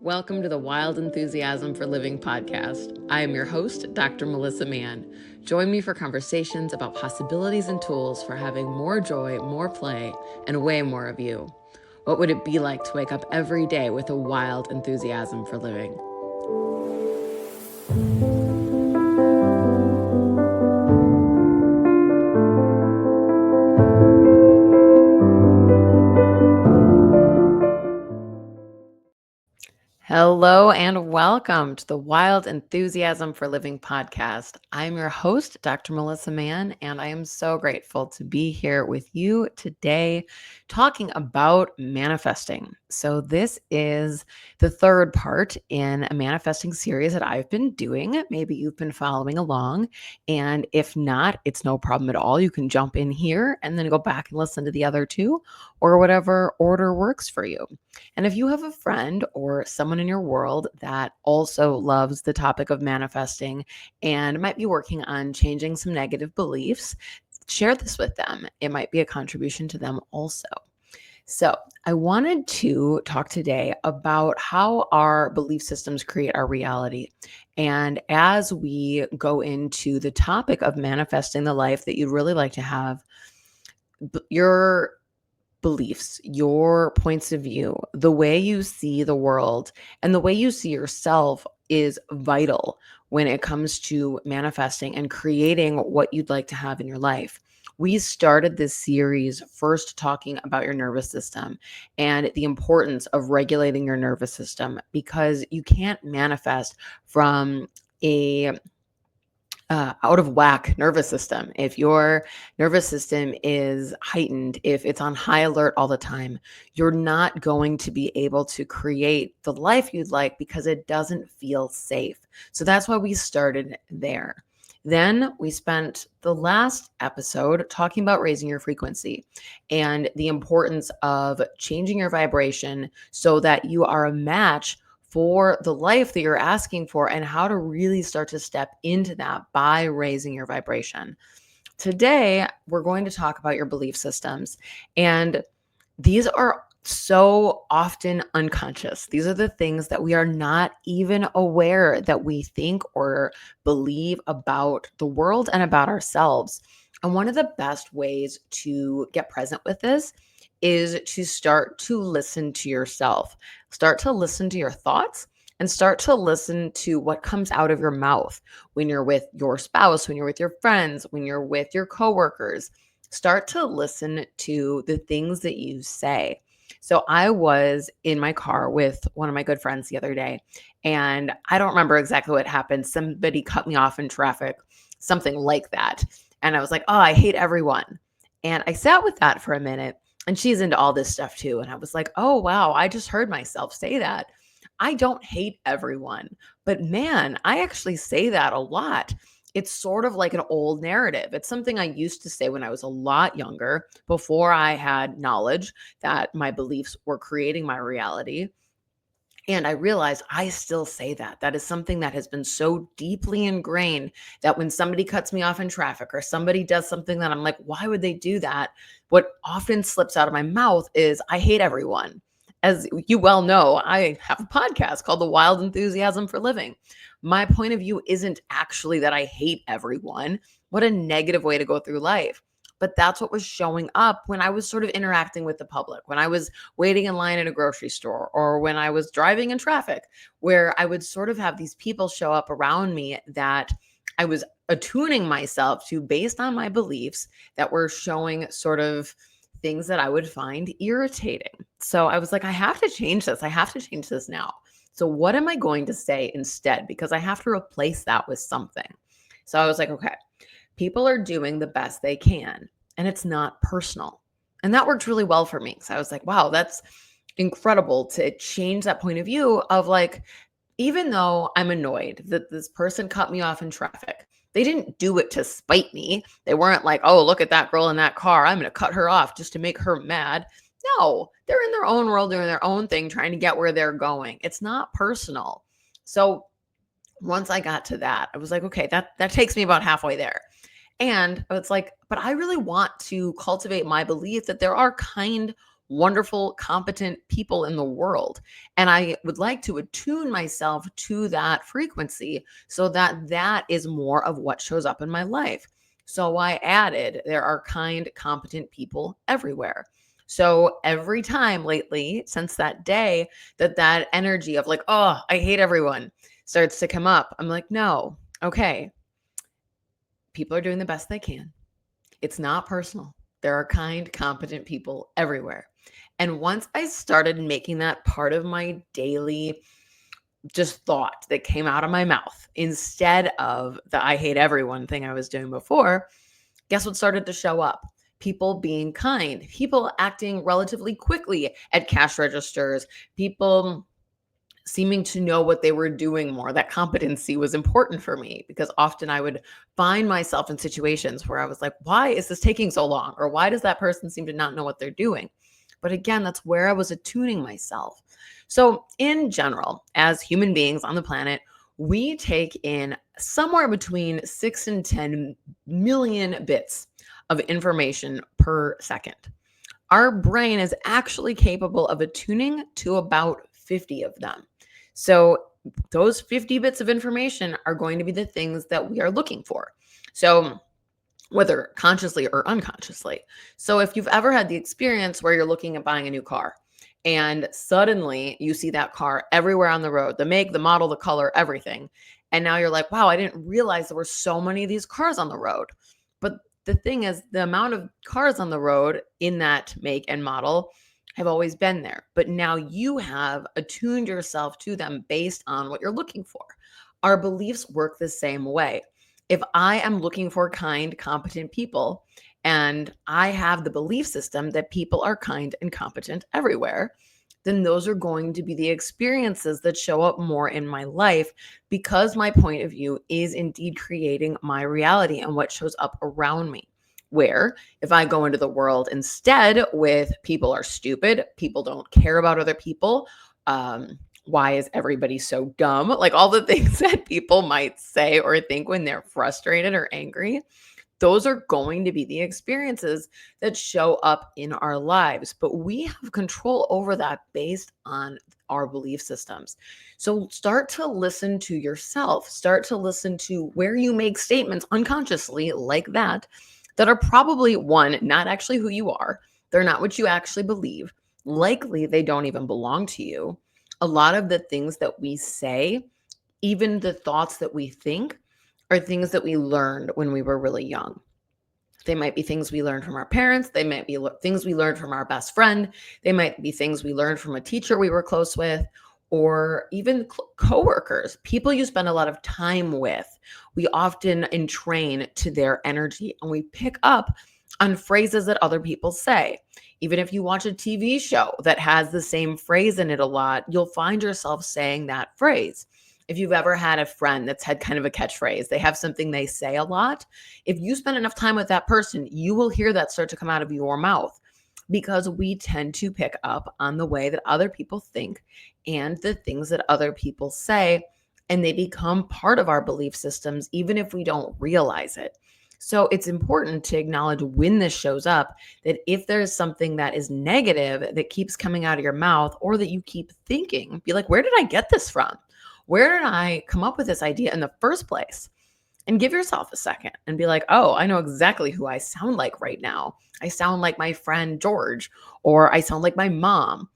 Welcome to the Wild Enthusiasm for Living podcast. I am your host, Dr. Melissa Mann. Join me for conversations about possibilities and tools for having more joy, more play, and way more of you. What would it be like to wake up every day with a wild enthusiasm for living? Hello and welcome to the Wild Enthusiasm for Living podcast. I'm your host, Dr. Melissa Mann, and I am so grateful to be here with you today talking about manifesting. So this is the third part in a manifesting series that I've been doing. Maybe you've been following along, and if not, it's no problem at all. You can jump in here and then go back and listen to the other two or whatever order works for you. And if you have a friend or someone in your world that also loves the topic of manifesting and might be working on changing some negative beliefs, share this with them. It might be a contribution to them also. So, I wanted to talk today about how our belief systems create our reality. And as we go into the topic of manifesting the life that you'd really like to have, your beliefs, your points of view, the way you see the world, and the way you see yourself is vital when it comes to manifesting and creating what you'd like to have in your life. We started this series first talking about your nervous system and the importance of regulating your nervous system, because you can't manifest from a out of whack nervous system. If your nervous system is heightened, if it's on high alert all the time, you're not going to be able to create the life you'd like because it doesn't feel safe. So that's why we started there. Then we spent the last episode talking about raising your frequency and the importance of changing your vibration so that you are a match for the life that you're asking for, and how to really start to step into that by raising your vibration. Today, we're going to talk about your belief systems. And these are so often unconscious. These are the things that we are not even aware that we think or believe about the world and about ourselves. And one of the best ways to get present with this is to start to listen to yourself. Start to listen to your thoughts and start to listen to what comes out of your mouth when you're with your spouse, when you're with your friends, when you're with your coworkers. Start to listen to the things that you say. So I was in my car with one of my good friends the other day, and I don't remember exactly what happened. Somebody cut me off in traffic, something like that. And I was like, oh, I hate everyone. And I sat with that for a minute. And she's into all this stuff too. And I was like, oh, wow, I just heard myself say that. I don't hate everyone, but man, I actually say that a lot. It's sort of like an old narrative. It's something I used to say when I was a lot younger, before I had knowledge that my beliefs were creating my reality. And I realized I still say that. That is something that has been so deeply ingrained that when somebody cuts me off in traffic or somebody does something that I'm like, why would they do that? What often slips out of my mouth is, I hate everyone. As you well know, I have a podcast called The Wild Enthusiasm for Living. My point of view isn't actually that I hate everyone. What a negative way to go through life. But that's what was showing up when I was sort of interacting with the public, when I was waiting in line at a grocery store, or when I was driving in traffic, where I would sort of have these people show up around me that I was attuning myself to based on my beliefs that were showing sort of things that I would find irritating. So I was like, I have to change this. I have to change this now. So what am I going to say instead? Because I have to replace that with something. So I was like, okay, people are doing the best they can, and it's not personal. And that worked really well for me. So I was like, wow, that's incredible to change that point of view of like, even though I'm annoyed that this person cut me off in traffic, they didn't do it to spite me. They weren't like, oh, look at that girl in that car, I'm going to cut her off just to make her mad. No, they're in their own world, doing their own thing, trying to get where they're going. It's not personal. So once I got to that, I was like, okay, that takes me about halfway there. And it's like, but I really want to cultivate my belief that there are kind, wonderful, competent people in the world. And I would like to attune myself to that frequency so that that is more of what shows up in my life. So I added, there are kind, competent people everywhere. So every time lately, since that day, that energy of like, oh, I hate everyone starts to come up, I'm like, no, okay, people are doing the best they can. It's not personal. There are kind, competent people everywhere. And once I started making that part of my daily just thought that came out of my mouth instead of the I hate everyone thing I was doing before, guess what started to show up? People being kind, people acting relatively quickly at cash registers, people seeming to know what they were doing more. That competency was important for me because often I would find myself in situations where I was like, why is this taking so long? Or why does that person seem to not know what they're doing? But again, that's where I was attuning myself. So, in general, as human beings on the planet, we take in somewhere between 6 and 10 million bits of information per second. Our brain is actually capable of attuning to about 50 of them. So those 50 bits of information are going to be the things that we are looking for. So whether consciously or unconsciously. So if you've ever had the experience where you're looking at buying a new car and suddenly you see that car everywhere on the road, the make, the model, the color, everything. And now you're like, wow, I didn't realize there were so many of these cars on the road. But the thing is, the amount of cars on the road in that make and model have always been there. But now you have attuned yourself to them based on what you're looking for. Our beliefs work the same way. If I am looking for kind, competent people, and I have the belief system that people are kind and competent everywhere, then those are going to be the experiences that show up more in my life because my point of view is indeed creating my reality and what shows up around me. Where if I go into the world instead with people are stupid, people don't care about other people, why is everybody so dumb? Like all the things that people might say or think when they're frustrated or angry, those are going to be the experiences that show up in our lives. But we have control over that based on our belief systems. So start to listen to yourself, start to listen to where you make statements unconsciously like that are probably one, not actually who you are. They're not what you actually believe. Likely they don't even belong to you. A lot of the things that we say, even the thoughts that we think, are things that we learned when we were really young. They might be things we learned from our parents. They might be things we learned from our best friend. They might be things we learned from a teacher we were close with, or even coworkers, people you spend a lot of time with. We often entrain to their energy and we pick up on phrases that other people say. Even if you watch a TV show that has the same phrase in it a lot, you'll find yourself saying that phrase. If you've ever had a friend that's had kind of a catchphrase, they have something they say a lot. If you spend enough time with that person, you will hear that start to come out of your mouth because we tend to pick up on the way that other people think and the things that other people say, and they become part of our belief systems, even if we don't realize it. So it's important to acknowledge when this shows up that if there's something that is negative that keeps coming out of your mouth or that you keep thinking, be like, where did I get this from? Where did I come up with this idea in the first place? And give yourself a second and be like, oh, I know exactly who I sound like right now. I sound like my friend George, or I sound like my mom.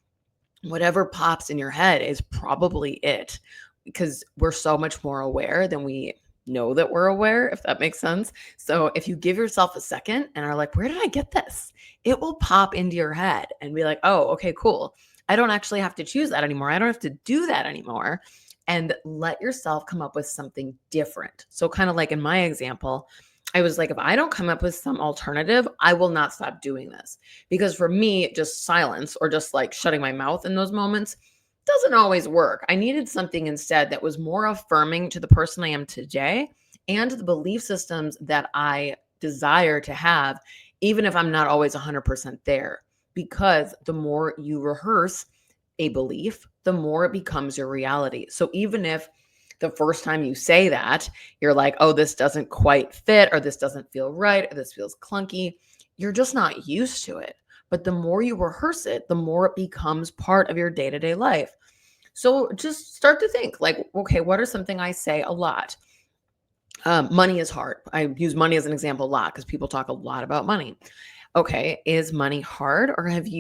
Whatever pops in your head is probably it because we're so much more aware than we know that we're aware, if that makes sense. So if you give yourself a second and are like, where did I get this? It will pop into your head and be like, oh, okay, cool. I don't actually have to choose that anymore. I don't have to do that anymore. And let yourself come up with something different. So, kind of like in my example, I was like, if I don't come up with some alternative, I will not stop doing this. Because for me, just silence or just like shutting my mouth in those moments doesn't always work. I needed something instead that was more affirming to the person I am today and to the belief systems that I desire to have, even if I'm not always 100% there. Because the more you rehearse a belief, the more it becomes your reality. So even if The first time you say that, you're like, oh, this doesn't quite fit, or this doesn't feel right, or this feels clunky. You're just not used to it. But the more you rehearse it, the more it becomes part of your day to day life. So just start to think like, okay, what are something I say a lot? Money is hard. I use money as an example a lot because people talk a lot about money. Okay, is money hard, or did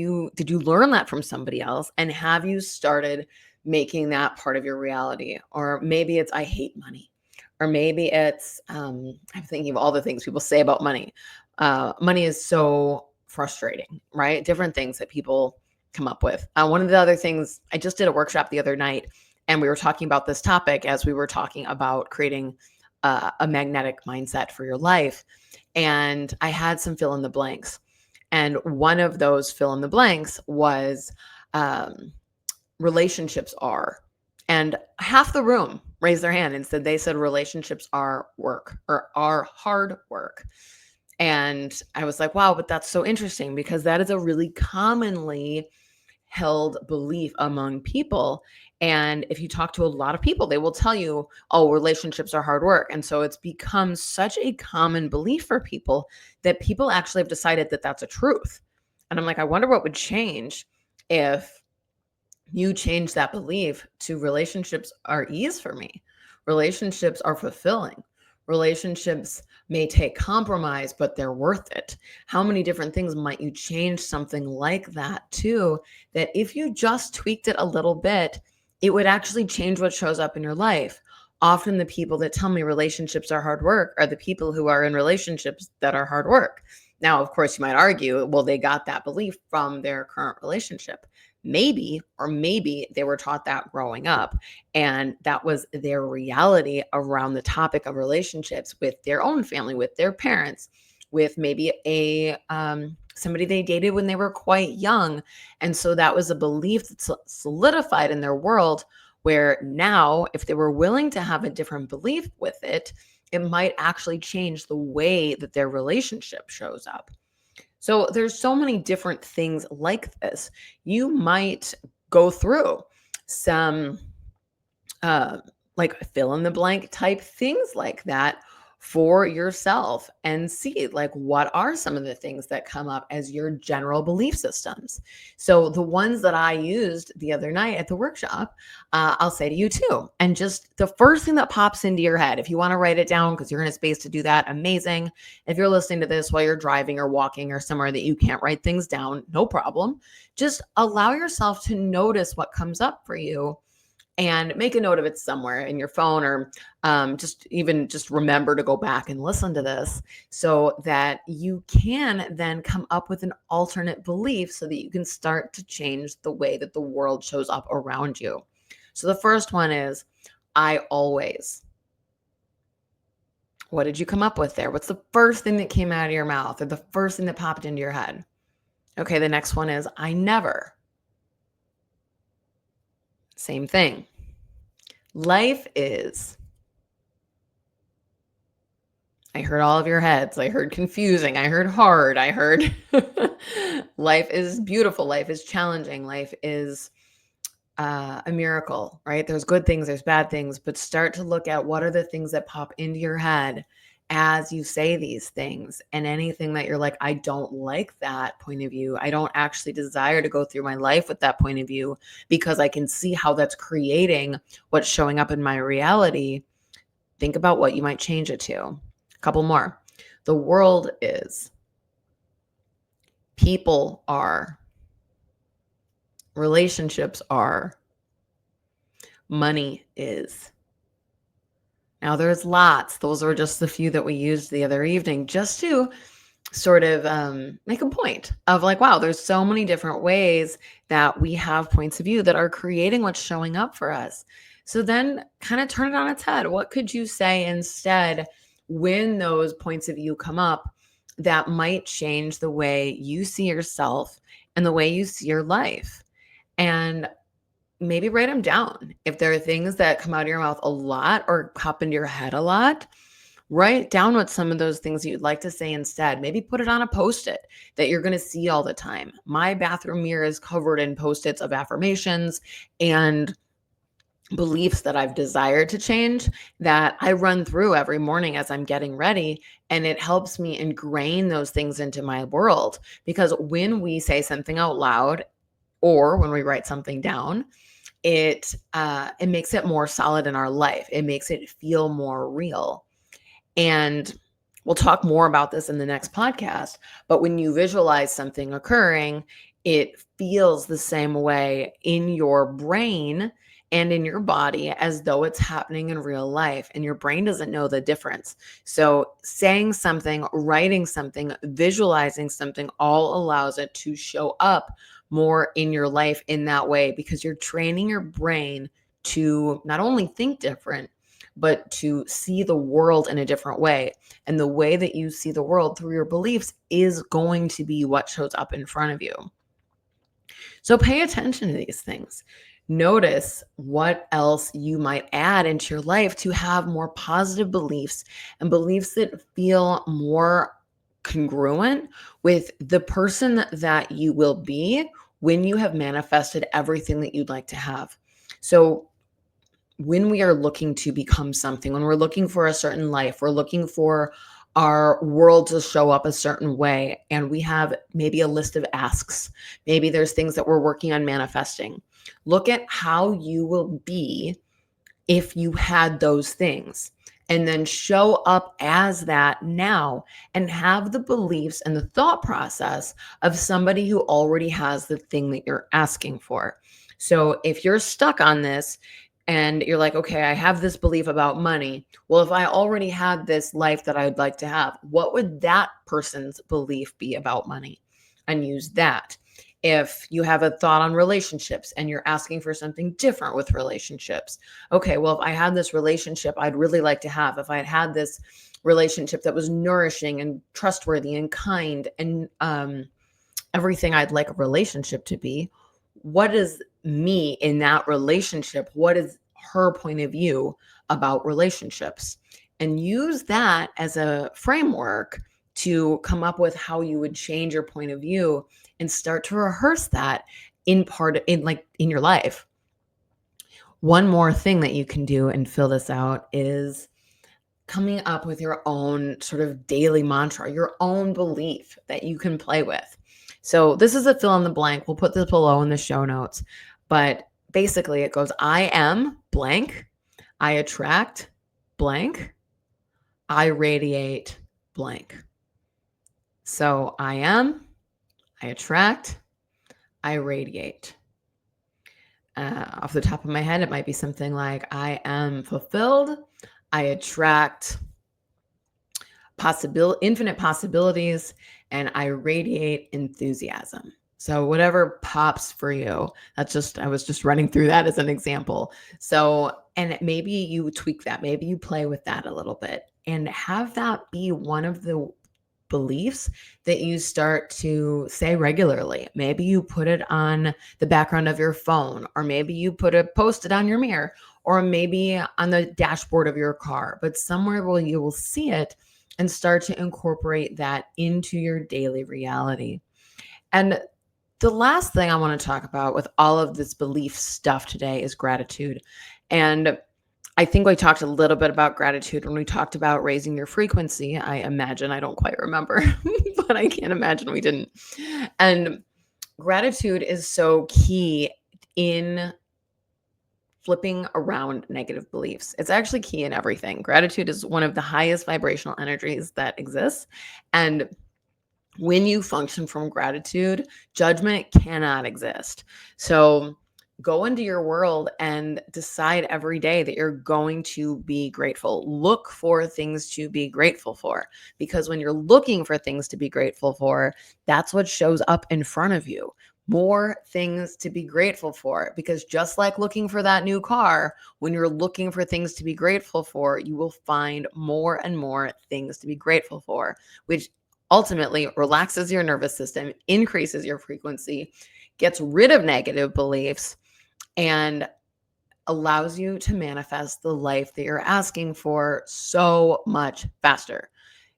you learn that from somebody else, and have you started making that part of your reality? Or maybe it's I hate money, or maybe it's I'm thinking of all the things people say about money. Money is so frustrating, right? Different things that people come up with. One of the other things, I just did a workshop the other night, and we were talking about this topic as we were talking about creating a magnetic mindset for your life. And I had some fill in the blanks. And one of those fill in the blanks was um, relationships are. And half the room raised their hand and said they said relationships are work or are hard work. And I was like, wow, but that's so interesting because that is a really commonly held belief among people. And if you talk to a lot of people, they will tell you, oh, relationships are hard work. And so it's become such a common belief for people that people actually have decided that that's a truth. And I'm like, I wonder what would change if you change that belief to relationships are ease for me. Relationships are fulfilling. Relationships may take compromise, but they're worth it. How many different things might you change something like that to? That if you just tweaked it a little bit, it would actually change what shows up in your life. Often the people that tell me relationships are hard work are the people who are in relationships that are hard work. Now, of course, you might argue, well, they got that belief from their current relationship. Maybe, or maybe they were taught that growing up, and that was their reality around the topic of relationships with their own family, with their parents, with maybe a somebody they dated when they were quite young. And so that was a belief that solidified in their world, where now, if they were willing to have a different belief with it, it might actually change the way that their relationship shows up. So there's so many different things like this. You might go through some uh, like fill in the blank type things like that for yourself and see like what are some of the things that come up as your general belief systems. So the ones that I used the other night at the workshop, I'll say to you too. And just the first thing that pops into your head, if you want to write it down because you're in a space to do that, amazing. If you're listening to this while you're driving or walking or somewhere that you can't write things down, no problem. Just allow yourself to notice what comes up for you and make a note of it somewhere in your phone, or just remember to go back and listen to this so that you can then come up with an alternate belief so that you can start to change the way that the world shows up around you. So the first one is I always. What did you come up with there? What's the first thing that came out of your mouth, or the first thing that popped into your head? Okay, the next one is I never. Same thing. Life is. I heard all of your heads. I heard confusing. I heard hard. I heard life is beautiful. Life is challenging. Life is a miracle, right? There's good things, there's bad things, but start to look at what are the things that pop into your head as you say these things, and anything that you're like, I don't like that point of view. I don't actually desire to go through my life with that point of view because I can see how that's creating what's showing up in my reality. Think about what you might change it to. A couple more. The world is. People are. Relationships are. Money is. Now there's lots. Those were just the few that we used the other evening just to sort of make a point of like, wow, there's so many different ways that we have points of view that are creating what's showing up for us. So then kind of turn it on its head. What could you say instead when those points of view come up that might change the way you see yourself and the way you see your life? And maybe write them down. If there are things that come out of your mouth a lot or pop into your head a lot, write down what some of those things you'd like to say instead. Maybe put it on a post-it that you're going to see all the time. My bathroom mirror is covered in post-its of affirmations and beliefs that I've desired to change that I run through every morning as I'm getting ready. And it helps me ingrain those things into my world. Because when we say something out loud or when we write something down, it makes it more solid in our life. It makes it feel more real. And we'll talk more about this in the next podcast. But when you visualize something occurring, it feels the same way in your brain and in your body as though it's happening in real life. And your brain doesn't know the difference. So, saying something, writing something, visualizing something all allows it to show up more in your life in that way because you're training your brain to not only think different, but to see the world in a different way. And the way that you see the world through your beliefs is going to be what shows up in front of you. So pay attention to these things. Notice what else you might add into your life to have more positive beliefs and beliefs that feel more congruent with the person that you will be when you have manifested everything that you'd like to have. So when we are looking to become something, when we're looking for a certain life, we're looking for our world to show up a certain way, and we have maybe a list of asks, maybe there's things that we're working on manifesting. Look at how you will be if you had those things, and then show up as that now and have the beliefs and the thought process of somebody who already has the thing that you're asking for. So if you're stuck on this and you're like, okay, I have this belief about money. Well, if I already had this life that I'd like to have, what would that person's belief be about money? And use that. If you have a thought on relationships and you're asking for something different with relationships, okay, well, if I had this relationship I'd really like to have, if I had this relationship that was nourishing and trustworthy and kind and everything I'd like a relationship to be, what is me in that relationship? What is her point of view about relationships? And use that as a framework to come up with how you would change your point of view and start to rehearse that in your life. One more thing that you can do and fill this out is coming up with your own sort of daily mantra, your own belief that you can play with. So this is a fill in the blank. We'll put this below in the show notes. But basically it goes, I am blank, I attract blank, I radiate blank. So I am, I attract, I radiate. Off the top of my head, it might be something like, I am fulfilled, I attract infinite possibilities, and I radiate enthusiasm. So whatever pops for you, I was just running through that as an example. So, and maybe you tweak that, maybe you play with that a little bit and have that be one of the beliefs that you start to say regularly. Maybe you put it on the background of your phone, or maybe you post it on your mirror, or maybe on the dashboard of your car, but somewhere where you will see it and start to incorporate that into your daily reality. And the last thing I want to talk about with all of this belief stuff today is gratitude. And I think we talked a little bit about gratitude when we talked about raising your frequency. I imagine, I don't quite remember, but I can't imagine we didn't. And gratitude is so key in flipping around negative beliefs. It's actually key in everything. Gratitude is one of the highest vibrational energies that exists. And when you function from gratitude, judgment cannot exist. So go into your world and decide every day that you're going to be grateful. Look for things to be grateful for, because when you're looking for things to be grateful for, that's what shows up in front of you. More things to be grateful for, because just like looking for that new car, when you're looking for things to be grateful for, you will find more and more things to be grateful for, which ultimately relaxes your nervous system, increases your frequency, gets rid of negative beliefs, and allows you to manifest the life that you're asking for so much faster.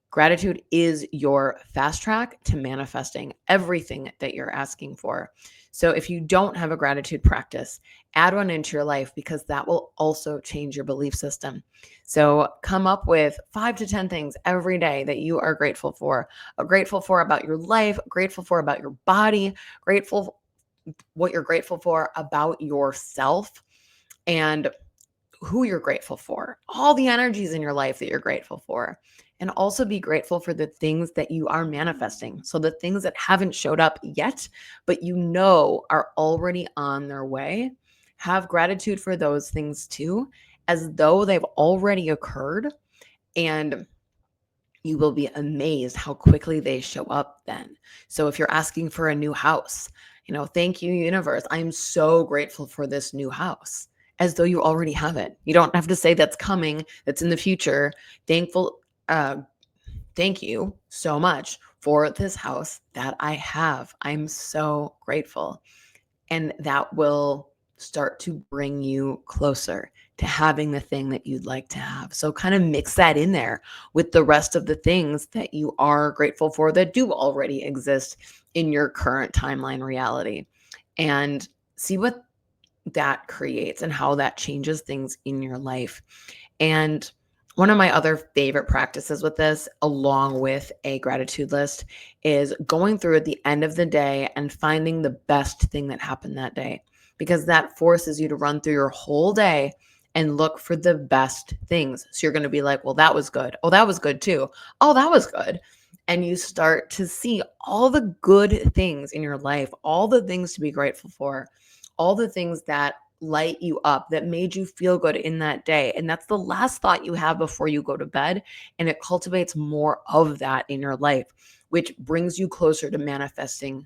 Gratitude is your fast track to manifesting everything that you're asking for. So if you don't have a gratitude practice, add one into your life because that will also change your belief system. So come up with 5 to 10 things every day that you are grateful for about your life, grateful for about your body, grateful what you're grateful for about yourself, and who you're grateful for, all the energies in your life that you're grateful for. And also be grateful for the things that you are manifesting. So the things that haven't showed up yet, but you know are already on their way. Have gratitude for those things too, as though they've already occurred. And you will be amazed how quickly they show up then. So if you're asking for a new house, thank you, universe. I'm so grateful for this new house, as though you already have it. You don't have to say that's coming, that's in the future. Thankful, uh, thank you so much for this house that I have. I'm so grateful. And that will start to bring you closer to having the thing that you'd like to have. So kind of mix that in there with the rest of the things that you are grateful for that do already exist in your current timeline reality, and see what that creates and how that changes things in your life. And one of my other favorite practices with this, along with a gratitude list, is going through at the end of the day and finding the best thing that happened that day, because that forces you to run through your whole day and look for the best things. So you're going to be like, well, that was good. Oh, that was good too. Oh, that was good. And you start to see all the good things in your life, all the things to be grateful for, all the things that light you up, that made you feel good in that day. And that's the last thought you have before you go to bed. And it cultivates more of that in your life, which brings you closer to manifesting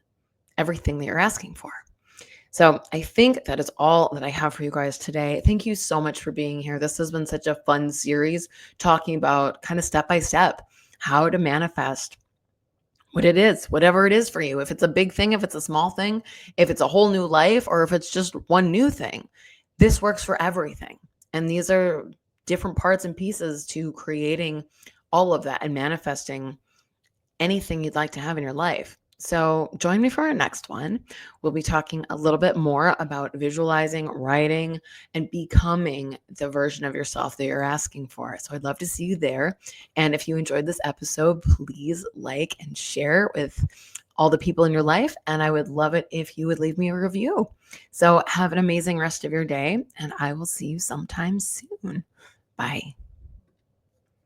everything that you're asking for. So I think that is all that I have for you guys today. Thank you so much for being here. This has been such a fun series, talking about kind of step by step how to manifest what it is, whatever it is for you. If it's a big thing, if it's a small thing, if it's a whole new life, or if it's just one new thing, this works for everything. And these are different parts and pieces to creating all of that and manifesting anything you'd like to have in your life. So join me for our next one. We'll be talking a little bit more about visualizing, writing, and becoming the version of yourself that you're asking for. So I'd love to see you there. And if you enjoyed this episode, please like and share with all the people in your life. And I would love it if you would leave me a review. So have an amazing rest of your day, and I will see you sometime soon. Bye.